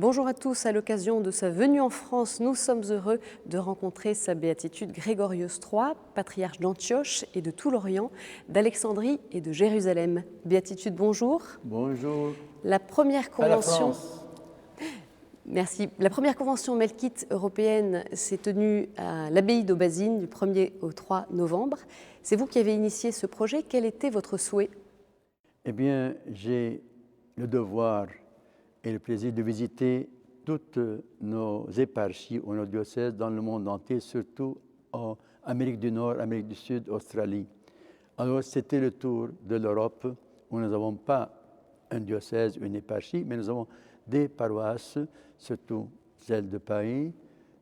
Bonjour à tous, à l'occasion de sa venue en France, nous sommes heureux de rencontrer sa béatitude Grégorios III, patriarche d'Antioche et de tout l'Orient, d'Alexandrie et de Jérusalem. Béatitude, bonjour. Bonjour. La première À la convention... France. Merci. La première convention melkite européenne s'est tenue à l'abbaye d'Aubazine du 1er au 3 novembre. C'est vous qui avez initié ce projet. Quel était votre souhait? Eh bien, j'ai le devoir et le plaisir de visiter toutes nos éparchies ou nos diocèses dans le monde entier, surtout en Amérique du Nord, Amérique du Sud, Australie. Alors, c'était le tour de l'Europe où nous n'avons pas un diocèse, une éparchie, mais nous avons des paroisses, surtout celles de Paris,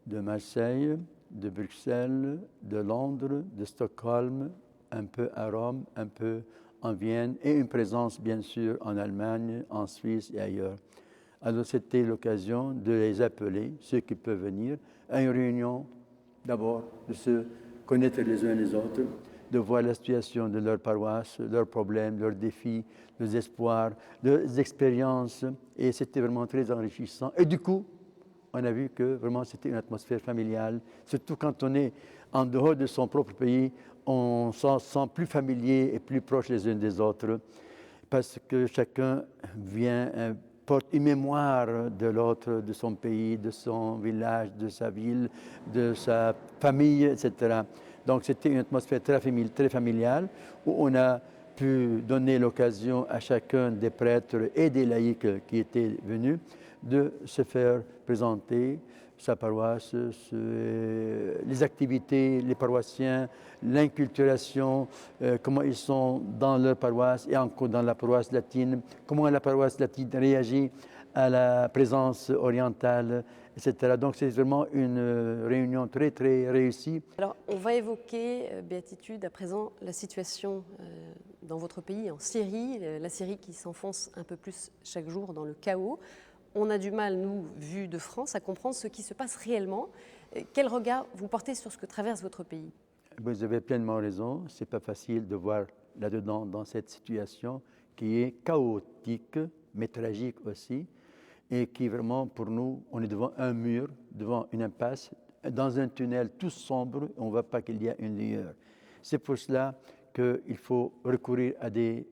de Marseille, de Bruxelles, de Londres, de Stockholm, un peu à Rome, un peu en Vienne et une présence bien sûr en Allemagne, en Suisse et ailleurs. Alors c'était l'occasion de les appeler, ceux qui peuvent venir, à une réunion d'abord de se connaître les uns les autres, de voir la situation de leur paroisse, leurs problèmes, leurs défis, leurs espoirs, leurs expériences. Et c'était vraiment très enrichissant. Et du coup, on a vu que vraiment c'était une atmosphère familiale. Surtout quand on est en dehors de son propre pays, on s'en sent plus familier et plus proche les uns des autres parce que chacun vient, porte une mémoire de l'autre, de son pays, de son village, de sa ville, de sa famille, etc. Donc c'était une atmosphère très familiale où on a pu donner l'occasion à chacun des prêtres et des laïcs qui étaient venus de se faire présenter sa paroisse, les activités, les paroissiens, l'inculturation, comment ils sont dans leur paroisse et encore dans la paroisse latine, comment la paroisse latine réagit à la présence orientale, etc. Donc c'est vraiment une réunion très réussie. Alors, on va évoquer, Béatitude, à présent, la situation dans votre pays, en Syrie, la Syrie qui s'enfonce un peu plus chaque jour dans le chaos. On a du mal, nous, vu de France, à comprendre ce qui se passe réellement. Quel regard vous portez sur ce que traverse votre pays? Vous avez pleinement raison. Ce n'est pas facile de voir là-dedans, dans cette situation qui est chaotique, mais tragique aussi, et qui vraiment, pour nous, on est devant un mur, devant une impasse, dans un tunnel tout sombre, on ne voit pas qu'il y a une lueur. C'est pour cela qu'il faut recourir à des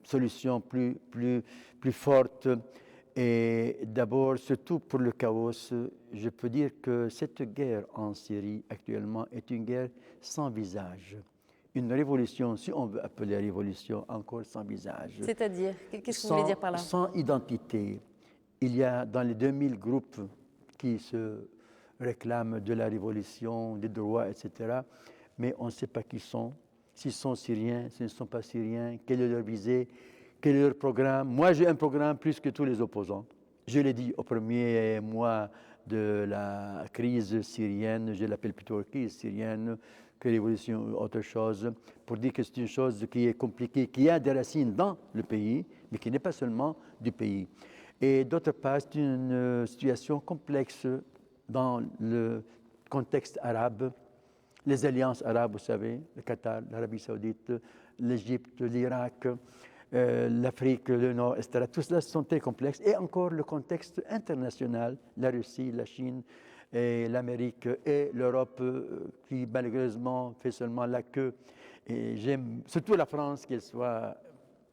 solutions plus fortes. Et d'abord, surtout pour le chaos, je peux dire que cette guerre en Syrie actuellement est une guerre sans visage. Une révolution, si on veut appeler révolution, encore sans visage. C'est-à-dire, qu'est-ce que vous voulez dire par là? Sans identité. Il y a dans les 2000 groupes qui se réclament de la révolution, des droits, etc. Mais on ne sait pas qui sont, s'ils sont syriens, s'ils ne sont pas syriens, quelle est leur visée, quel est leur programme. Moi, j'ai un programme plus que tous les opposants. Je l'ai dit au premier mois de la crise syrienne, je l'appelle plutôt crise syrienne que révolution ou autre chose, pour dire que c'est une chose qui est compliquée, qui a des racines dans le pays, mais qui n'est pas seulement du pays. Et d'autre part, c'est une situation complexe dans le contexte arabe. Les alliances arabes, vous savez, le Qatar, l'Arabie saoudite, l'Égypte, l'Irak, l'Afrique, le Nord, etc. Tout cela sont très complexes. Et encore le contexte international, la Russie, la Chine, et l'Amérique et l'Europe qui malheureusement fait seulement la queue. Et j'aime surtout la France, qu'elle soit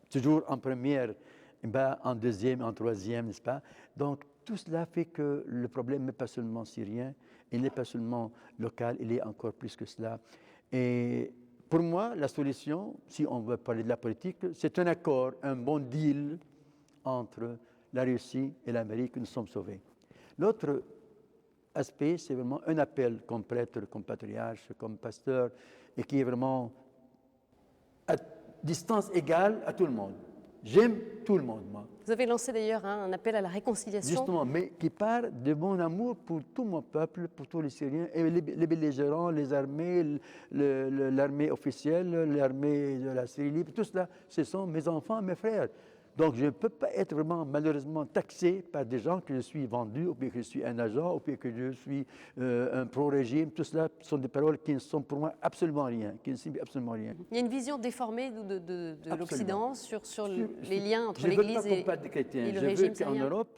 toujours en première, en deuxième, en troisième, n'est-ce pas? Donc tout cela fait que le problème n'est pas seulement syrien, il n'est pas seulement local, il est encore plus que cela. Et pour moi, la solution, si on veut parler de la politique, c'est un accord, un bon deal entre la Russie et l'Amérique, nous sommes sauvés. L'autre aspect, c'est vraiment un appel comme prêtre, comme patriarche, comme pasteur, et qui est vraiment à distance égale à tout le monde. J'aime tout le monde, moi. Vous avez lancé d'ailleurs un appel à la réconciliation. Justement, mais qui part de mon amour pour tout mon peuple, pour tous les Syriens, et les belligérants, les armées, l'armée officielle, l'armée de la Syrie libre, tout cela, ce sont mes enfants, mes frères. Donc je ne peux pas être vraiment malheureusement taxé par des gens que je suis vendu, ou bien que je suis un agent, ou bien que je suis un pro-régime. Tout cela sont des paroles qui ne sont pour moi absolument rien, qui ne signifient absolument rien. Il y a une vision déformée de l'Occident sur les liens entre l'Église l'Église et le régime syrien. Je veux qu'en Europe,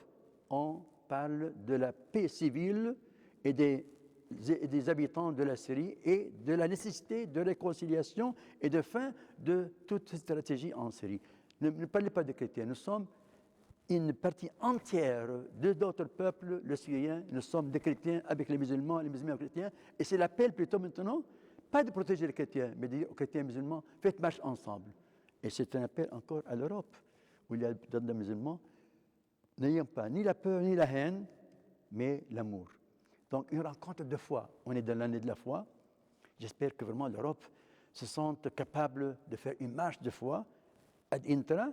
on parle de la paix civile et des habitants de la Syrie et de la nécessité de réconciliation et de fin de toute stratégie en Syrie. Ne parlez pas des chrétiens, nous sommes une partie entière de notre peuple, le Syrien, nous sommes des chrétiens avec les musulmans chrétiens, et c'est l'appel plutôt maintenant, pas de protéger les chrétiens, mais de dire aux chrétiens musulmans, faites marche ensemble. Et c'est un appel encore à l'Europe, où il y a des musulmans, n'ayant pas ni la peur ni la haine, mais l'amour. Donc une rencontre de foi, on est dans l'année de la foi, j'espère que vraiment l'Europe se sente capable de faire une marche de foi ad intra,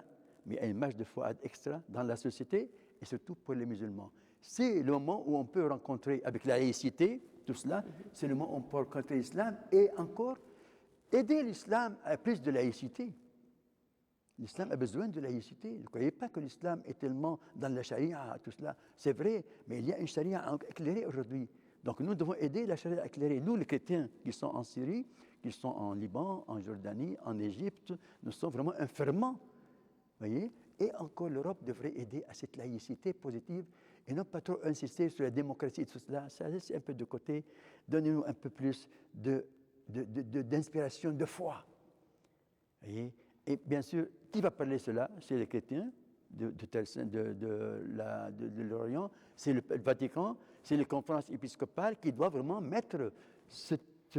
mais une marche de foi ad extra dans la société et surtout pour les musulmans. C'est le moment où on peut rencontrer avec la laïcité, tout cela, c'est le moment où on peut rencontrer l'islam et encore aider l'islam à plus de laïcité. L'islam a besoin de laïcité. Ne croyez pas que l'islam est tellement dans la charia, tout cela. C'est vrai, mais il y a une charia éclairée aujourd'hui. Donc nous devons aider la charia éclairée. Nous, les chrétiens qui sont en Syrie, qui sont en Liban, en Jordanie, en Égypte, nous sommes vraiment un ferment. Voyez? Et encore, l'Europe devrait aider à cette laïcité positive et non pas trop insister sur la démocratie et tout cela. Ça laisse un peu de côté. Donnez-nous un peu plus d'inspiration, de foi. Voyez? Et bien sûr, qui va parler cela? C'est les chrétiens de l'Orient, c'est le Vatican, c'est les conférences épiscopales qui doivent vraiment mettre cette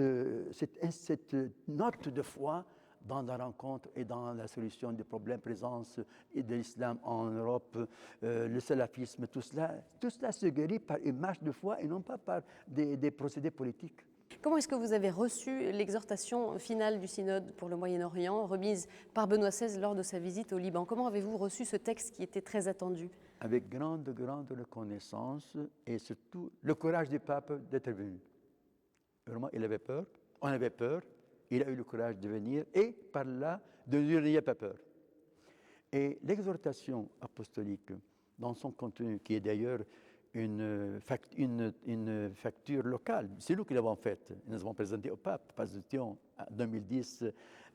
note de foi dans la rencontre et dans la solution des problèmes, présence de l'islam en Europe, le salafisme, tout cela se guérit par une marche de foi et non pas par des procédés politiques. Comment est-ce que vous avez reçu l'exhortation finale du synode pour le Moyen-Orient, remise par Benoît XVI lors de sa visite au Liban? Comment avez-vous reçu ce texte qui était très attendu? Avec grande reconnaissance et surtout le courage du pape d'être venu. Vraiment, il avait peur, on avait peur, il a eu le courage de venir et par là, de dire il n'y a pas peur. Et l'exhortation apostolique, dans son contenu, qui est d'ailleurs une facture locale. C'est nous qui l'avons faite. Nous avons présenté au pape, parce que nous étions en 2010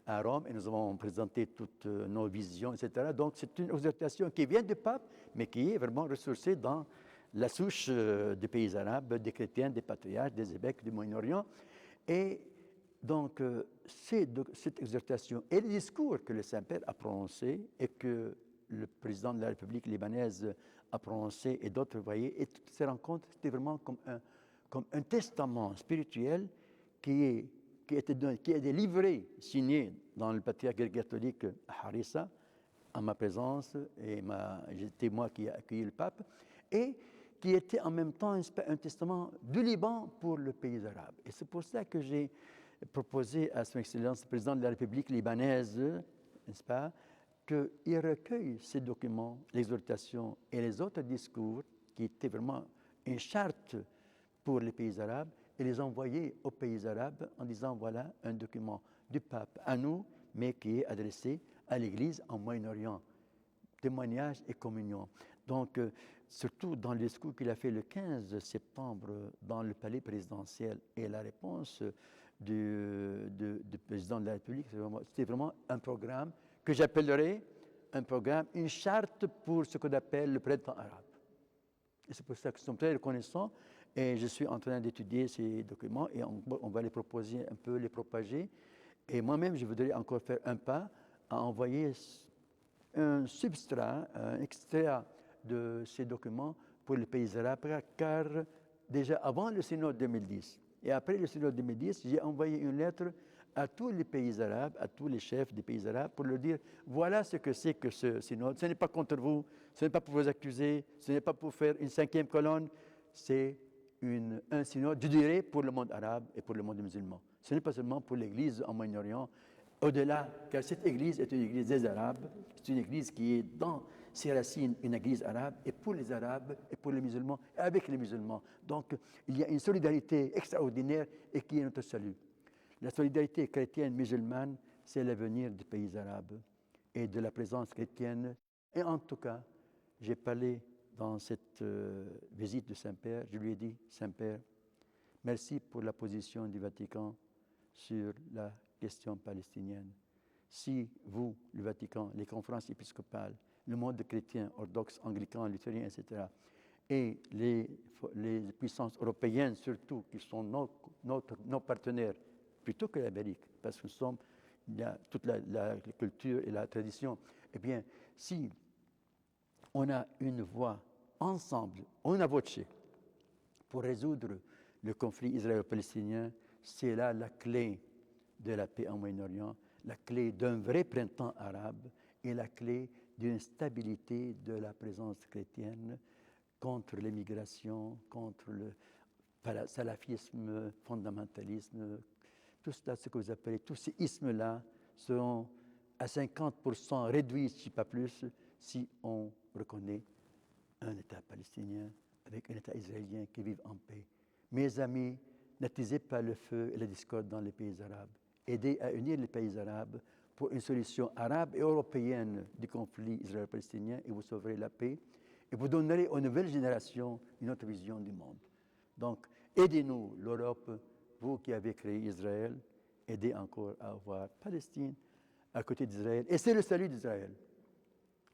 à Rome et nous avons présenté toutes nos visions, etc. Donc c'est une exhortation qui vient du pape, mais qui est vraiment ressourcée dans la souche des pays arabes, des chrétiens, des patriarches, des évêques du Moyen-Orient. Et donc cette exhortation et le discours que le Saint-Père a prononcé et que le président de la République libanaise a prononcé et d'autres, vous voyez, et toutes ces rencontres, c'était vraiment comme un testament spirituel qui a été livré, signé dans le patriarche catholique à Harissa, en ma présence, et j'étais moi qui ai accueilli le pape, et qui était en même temps un testament du Liban pour le pays arabe. Et c'est pour ça que j'ai proposé à Son Excellence le président de la République libanaise, n'est-ce pas, qu'il recueille ces documents, l'exhortation et les autres discours qui étaient vraiment une charte pour les pays arabes et les envoyer aux pays arabes en disant voilà un document du pape à nous, mais qui est adressé à l'Église en Moyen-Orient. Témoignage et communion. Donc, surtout dans le discours qu'il a fait le 15 septembre dans le palais présidentiel et la réponse du président de la République, c'était vraiment un programme que j'appellerais un programme, une charte pour ce qu'on appelle le printemps arabe. Et c'est pour ça que nous sommes très reconnaissants et je suis en train d'étudier ces documents et on va les proposer un peu, les propager. Et moi-même, je voudrais encore faire un pas à envoyer un substrat, un extrait de ces documents pour les pays arabes, car déjà avant le synode 2010 et après le synode 2010, j'ai envoyé une lettre à tous les pays arabes, à tous les chefs des pays arabes, pour leur dire, voilà ce que c'est que ce synode. Ce n'est pas contre vous, ce n'est pas pour vous accuser, ce n'est pas pour faire une cinquième colonne, c'est un synode, je dirais, pour le monde arabe et pour le monde musulman. Ce n'est pas seulement pour l'Église en Moyen-Orient, au-delà, car cette Église est une Église des Arabes, c'est une Église qui est dans ses racines une Église arabe, et pour les Arabes, et pour les musulmans, et avec les musulmans. Donc, il y a une solidarité extraordinaire et qui est notre salut. La solidarité chrétienne musulmane, c'est l'avenir des pays arabes et de la présence chrétienne. Et en tout cas, j'ai parlé dans cette visite de Saint-Père, je lui ai dit, Saint-Père, merci pour la position du Vatican sur la question palestinienne. Si vous, le Vatican, les conférences épiscopales, le monde chrétien, orthodoxe, anglican, luthérien, etc., et les puissances européennes surtout, qui sont nos partenaires, plutôt que l'Amérique, parce que il y a toute la culture et la tradition. Eh bien, si on a une voix ensemble, una voce, pour résoudre le conflit israélo-palestinien, c'est là la clé de la paix en Moyen-Orient, la clé d'un vrai printemps arabe et la clé d'une stabilité de la présence chrétienne contre l'immigration, contre le salafisme, fondamentalisme, tout cela, ce que vous appelez, tous ces ismes-là seront à 50% réduits, si pas plus, si on reconnaît un État palestinien avec un État israélien qui vivent en paix. Mes amis, n'attisez pas le feu et la discorde dans les pays arabes. Aidez à unir les pays arabes pour une solution arabe et européenne du conflit israélo-palestinien et vous sauverez la paix et vous donnerez aux nouvelles générations une autre vision du monde. Donc, aidez-nous, l'Europe, vous qui avez créé Israël, aidez encore à avoir Palestine à côté d'Israël. Et c'est le salut d'Israël.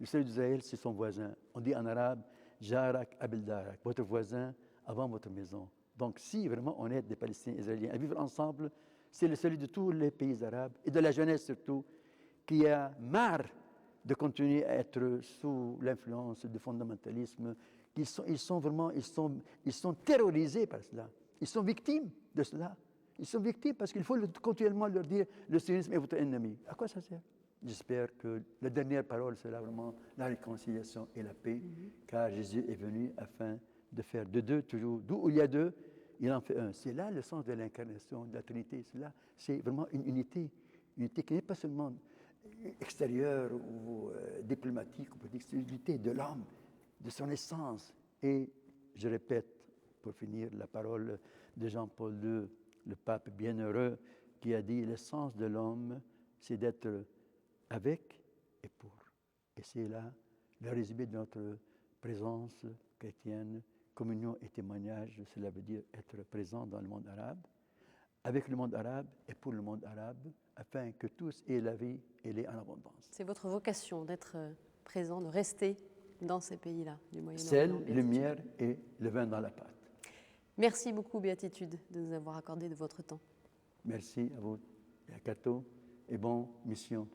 Le salut d'Israël, c'est son voisin. On dit en arabe, Jarak Abel Darak, votre voisin avant votre maison. Donc, si vraiment on aide des Palestiniens et Israéliens à vivre ensemble, c'est le salut de tous les pays arabes et de la jeunesse surtout, qui a marre de continuer à être sous l'influence du fondamentalisme. Ils sont terrorisés par cela. Ils sont victimes de cela. Ils sont victimes parce qu'il faut continuellement leur dire le sionisme est votre ennemi. À quoi ça sert? J'espère que la dernière parole sera vraiment la réconciliation et la paix, car Jésus est venu afin de faire de deux toujours. D'où il y a deux, il en fait un. C'est là le sens de l'incarnation, de la Trinité. C'est vraiment une unité qui n'est pas seulement extérieure ou diplomatique, c'est l'unité de l'homme, de son essence. Et je répète, pour finir, la parole de Jean-Paul II, le pape bienheureux, qui a dit l'essence de l'homme, c'est d'être avec et pour. Et c'est là le résumé de notre présence chrétienne, communion et témoignage. Cela veut dire être présent dans le monde arabe, avec le monde arabe et pour le monde arabe, afin que tous aient la vie et l'aient en abondance. C'est votre vocation d'être présent, de rester dans ces pays-là du Moyen-Orient. Sel, lumière et le vin dans la pâte. Merci beaucoup, Béatitude, de nous avoir accordé de votre temps. Merci à vous, et à Cato, et bonne mission.